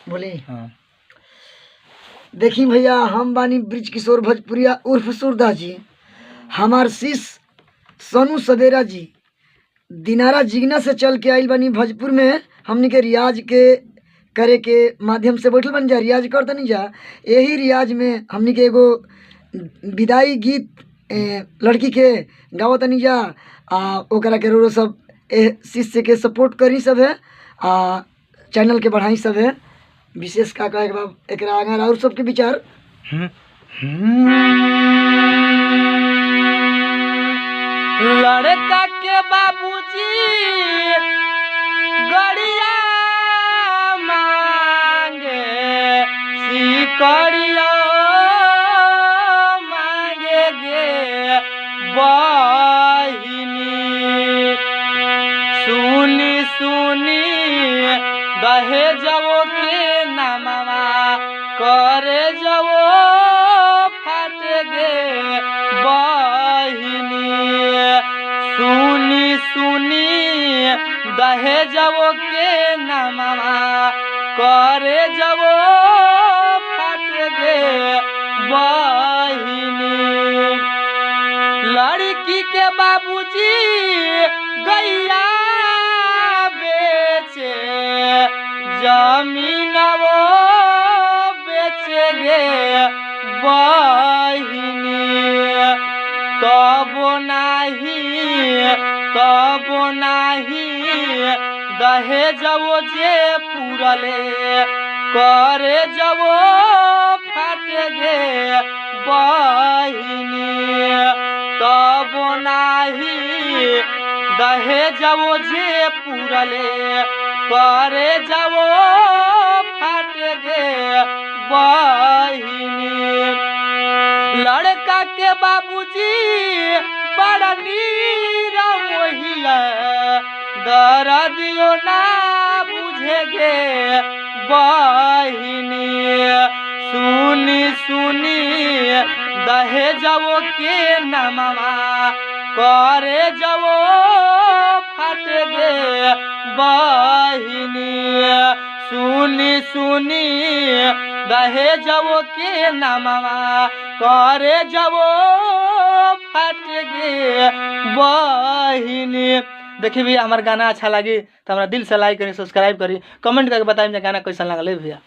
बोले हाँ। देखी भैया, हम बानी ब्रिज किशोर भोजपुरिया उर्फ सूरदास जी। हमार शिष्य सोनू सवेरा जी दिनारा जिगना से चल के आइल बानी भोजपुर में। हमनी के रियाज के करे के माध्यम से बैठल बन जा, रियाज कर तनी जा। यही रियाज में हमनी के एगो विदाई गीत लड़की के गावत तनी जा। ओकरा के रो सब शिष्य के सपोर्ट करी सब है, चैनल के बढ़ाई सब है। विशेष का कहे के बाद एक आगे और सबके विचार। लड़का के बाबूजी गड़िया मांगे, सिकड़िया मांगे गे बहिनी। सुनी सुनी दहेजवो के नामवा करे जवो फट गे बहिनी। सुनी सुनी दहेजवो के नामवा करे जवो फट गे बहिनी। लड़की के बाबूजी गैया बेचे, जमीनवो बेचे गे बहिनी। तब नाही दहेजवो जे पूरले करे जवो फट गे बहिनी। तब नाही दहेजवो जे पूरले करे जवो फट गे बहिनी। लड़का के बाबूजी बड़ा नीर मोहिया, दर्दियो ना बुझे गे बहिनी। सुनी सुनी दहेजवो के नामवा करे जवो फट गे बहिनी। सुनी सुनी दहेजवो के नामवा करे जवो फट गे बहिनी। देखिए भैया, हमारा गाना अच्छा लगी तो हमारा दिल से लाइक करी, सब्सक्राइब करी, कमेंट करके बताइए गाना कैसा लगल भैया।